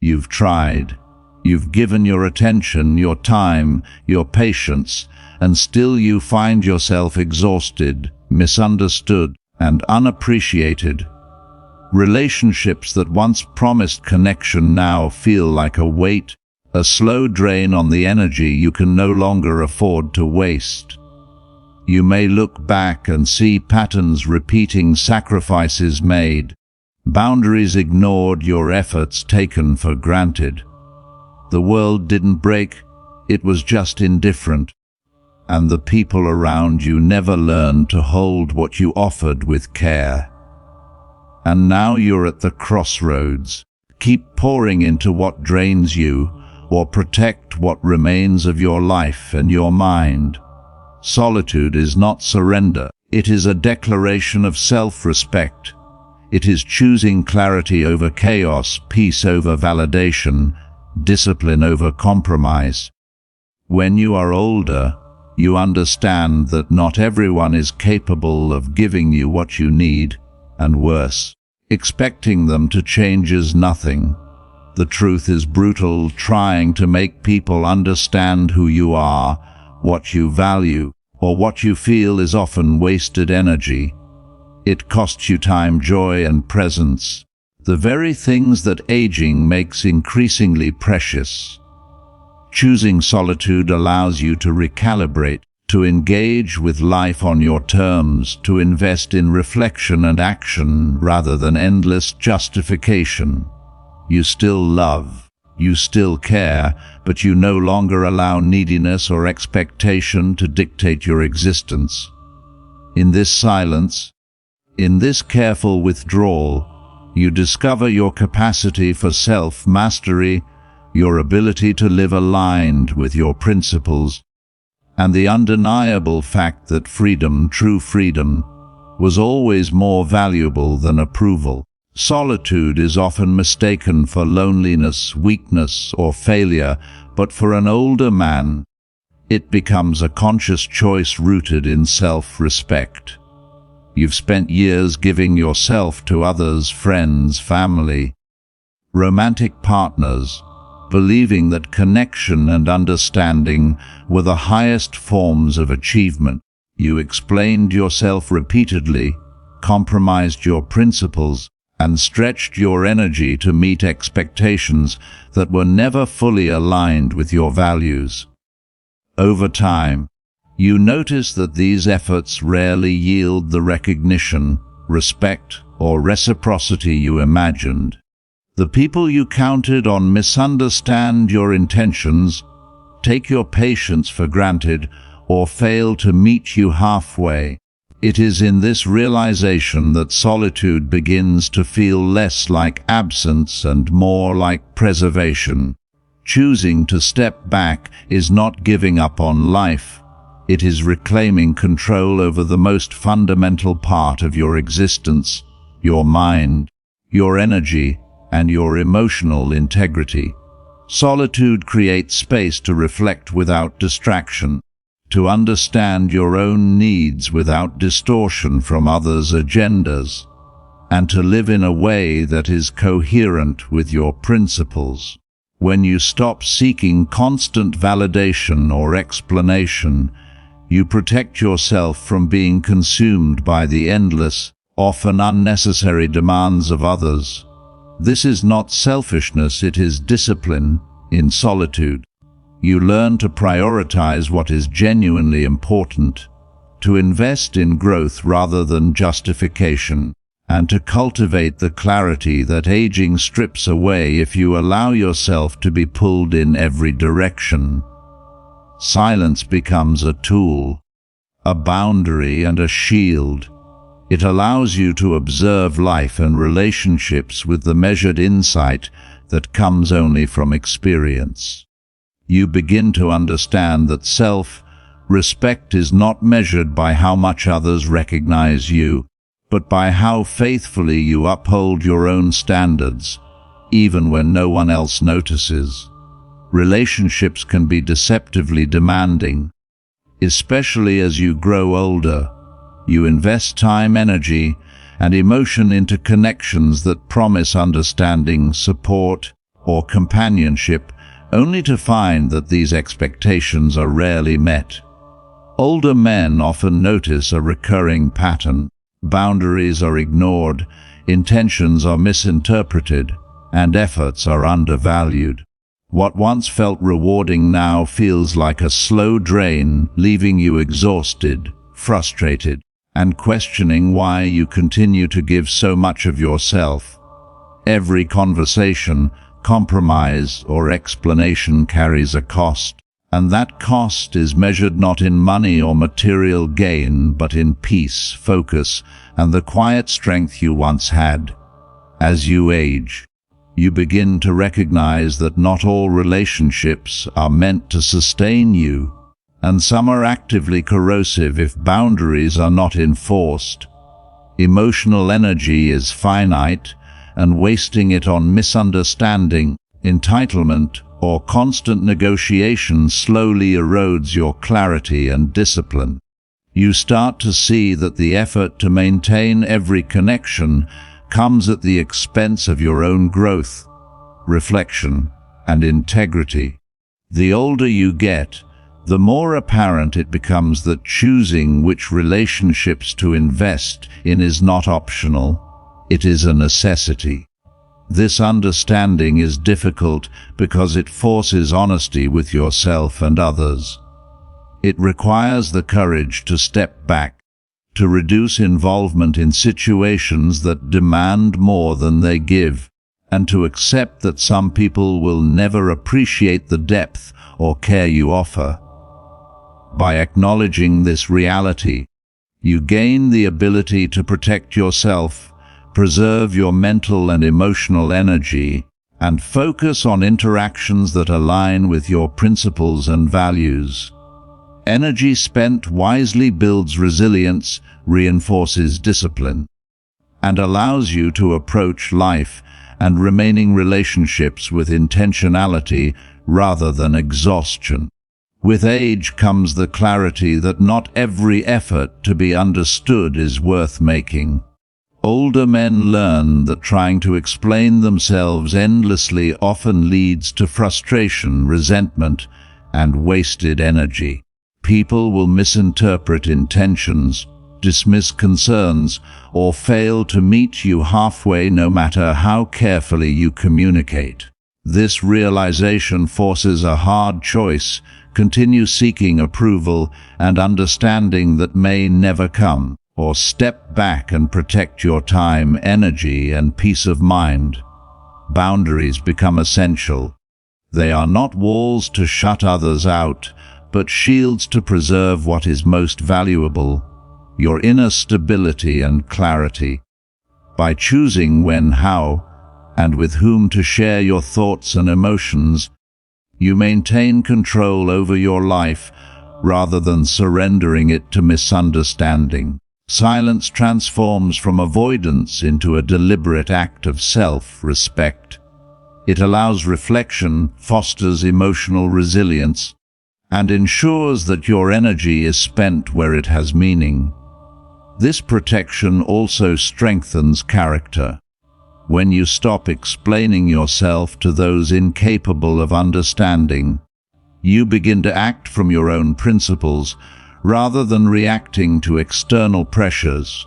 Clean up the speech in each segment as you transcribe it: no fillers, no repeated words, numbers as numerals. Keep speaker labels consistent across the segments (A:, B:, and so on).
A: You've tried. You've given your attention, your time, your patience, and still you find yourself exhausted, misunderstood, and unappreciated. Relationships that once promised connection now feel like a weight, a slow drain on the energy you can no longer afford to waste. You may look back and see patterns repeating, sacrifices made, boundaries ignored, your efforts taken for granted. The world didn't break, it was just indifferent, and the people around you never learned to hold what you offered with care. And now you're at the crossroads. Keep pouring into what drains you, or protect what remains of your life and your mind. Solitude is not surrender, it is a declaration of self-respect. It is choosing clarity over chaos, peace over validation, discipline over compromise. When you are older, you understand that not everyone is capable of giving you what you need, and worse, expecting them to change is nothing. The truth is brutal. Trying to make people understand who you are, what you value, or what you feel is often wasted energy. It costs you time, joy, and presence, the very things that aging makes increasingly precious. Choosing solitude allows you to recalibrate, to engage with life on your terms, to invest in reflection and action rather than endless justification. You still love, you still care, but you no longer allow neediness or expectation to dictate your existence. In this silence, in this careful withdrawal, you discover your capacity for self-mastery, your ability to live aligned with your principles, and the undeniable fact that freedom, true freedom, was always more valuable than approval. Solitude is often mistaken for loneliness, weakness, or failure, but for an older man, it becomes a conscious choice rooted in self-respect. You've spent years giving yourself to others, friends, family, romantic partners, believing that connection and understanding were the highest forms of achievement. You explained yourself repeatedly, compromised your principles, and stretched your energy to meet expectations that were never fully aligned with your values. Over time, you notice that these efforts rarely yield the recognition, respect, or reciprocity you imagined. The people you counted on misunderstand your intentions, take your patience for granted, or fail to meet you halfway. It is in this realization that solitude begins to feel less like absence and more like preservation. Choosing to step back is not giving up on life. It is reclaiming control over the most fundamental part of your existence, your mind, your energy, and your emotional integrity. Solitude creates space to reflect without distraction, to understand your own needs without distortion from others' agendas, and to live in a way that is coherent with your principles. When you stop seeking constant validation or explanation, you protect yourself from being consumed by the endless, often unnecessary demands of others. This is not selfishness, it is discipline. In solitude, you learn to prioritize what is genuinely important, to invest in growth rather than justification, and to cultivate the clarity that aging strips away if you allow yourself to be pulled in every direction. Silence becomes a tool, a boundary, and a shield. It allows you to observe life and relationships with the measured insight that comes only from experience. You begin to understand that self-respect is not measured by how much others recognize you, but by how faithfully you uphold your own standards, even when no one else notices. Relationships can be deceptively demanding, especially as you grow older. You invest time, energy, and emotion into connections that promise understanding, support, or companionship, only to find that these expectations are rarely met. Older men often notice a recurring pattern. Boundaries are ignored, intentions are misinterpreted, and efforts are undervalued. What once felt rewarding now feels like a slow drain, leaving you exhausted, frustrated, and questioning why you continue to give so much of yourself. Every conversation, compromise, or explanation carries a cost, and that cost is measured not in money or material gain, but in peace, focus, and the quiet strength you once had. As you age, you begin to recognize that not all relationships are meant to sustain you, and some are actively corrosive if boundaries are not enforced. Emotional energy is finite, and wasting it on misunderstanding, entitlement, or constant negotiation slowly erodes your clarity and discipline. You start to see that the effort to maintain every connection comes at the expense of your own growth, reflection, and integrity. The older you get, the more apparent it becomes that choosing which relationships to invest in is not optional, it is a necessity. This understanding is difficult because it forces honesty with yourself and others. It requires the courage to step back, to reduce involvement in situations that demand more than they give, and to accept that some people will never appreciate the depth or care you offer. By acknowledging this reality, you gain the ability to protect yourself, preserve your mental and emotional energy, and focus on interactions that align with your principles and values. Energy spent wisely builds resilience, reinforces discipline, and allows you to approach life and remaining relationships with intentionality rather than exhaustion. With age comes the clarity that not every effort to be understood is worth making. Older men learn that trying to explain themselves endlessly often leads to frustration, resentment, and wasted energy. People will misinterpret intentions, dismiss concerns, or fail to meet you halfway no matter how carefully you communicate. This realization forces a hard choice: continue seeking approval and understanding that may never come, or step back and protect your time, energy, and peace of mind. Boundaries become essential. They are not walls to shut others out, but shields to preserve what is most valuable: your inner stability and clarity. By choosing when, how, and with whom to share your thoughts and emotions, you maintain control over your life rather than surrendering it to misunderstanding. Silence transforms from avoidance into a deliberate act of self-respect. It allows reflection, fosters emotional resilience, and ensures that your energy is spent where it has meaning. This protection also strengthens character. When you stop explaining yourself to those incapable of understanding, you begin to act from your own principles rather than reacting to external pressures.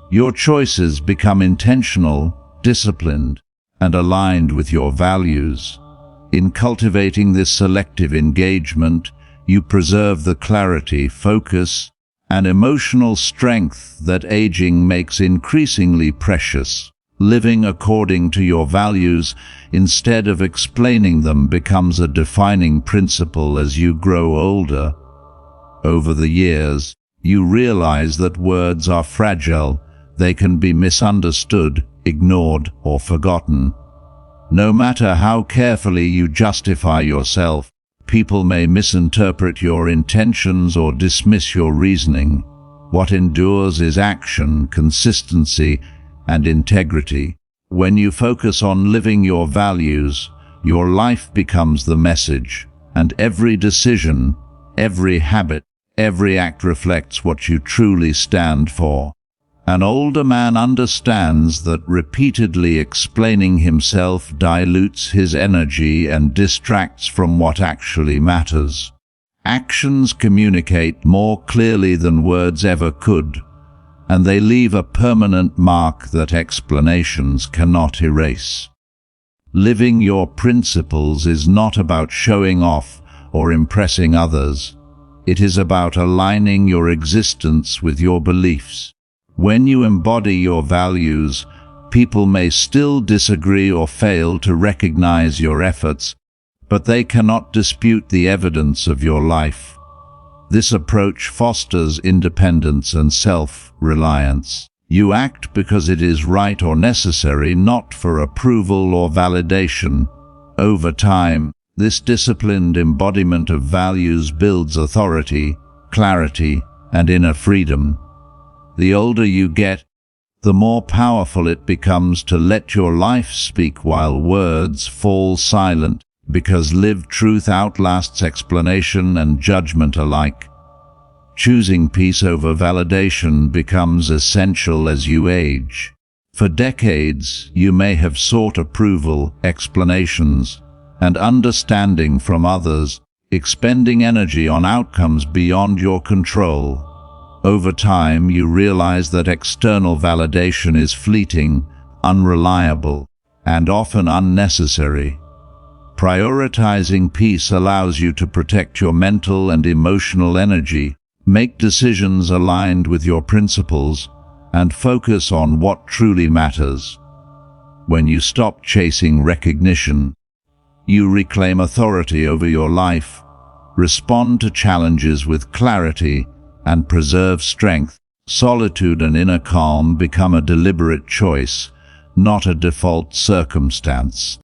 A: Your choices become intentional, disciplined, and aligned with your values. In cultivating this selective engagement, you preserve the clarity, focus, and emotional strength that aging makes increasingly precious. Living according to your values instead of explaining them becomes a defining principle as you grow older. Over the years, you realize that words are fragile. They can be misunderstood, ignored, or forgotten. No matter how carefully you justify yourself, people may misinterpret your intentions or dismiss your reasoning. What endures is action, consistency, and integrity. When you focus on living your values, your life becomes the message, and every decision, every habit, every act reflects what you truly stand for. An older man understands that repeatedly explaining himself dilutes his energy and distracts from what actually matters. Actions communicate more clearly than words ever could, and they leave a permanent mark that explanations cannot erase. Living your principles is not about showing off or impressing others. It is about aligning your existence with your beliefs. When you embody your values, people may still disagree or fail to recognize your efforts, but they cannot dispute the evidence of your life. This approach fosters independence and self-reliance. You act because it is right or necessary, not for approval or validation. Over time, this disciplined embodiment of values builds authority, clarity, and inner freedom. The older you get, the more powerful it becomes to let your life speak while words fall silent, because lived truth outlasts explanation and judgment alike. Choosing peace over validation becomes essential as you age. For decades, you may have sought approval, explanations, and understanding from others, expending energy on outcomes beyond your control. Over time, you realize that external validation is fleeting, unreliable, and often unnecessary. Prioritizing peace allows you to protect your mental and emotional energy, make decisions aligned with your principles, and focus on what truly matters. When you stop chasing recognition, you reclaim authority over your life, respond to challenges with clarity, and preserve strength. Solitude and inner calm become a deliberate choice, not a default circumstance.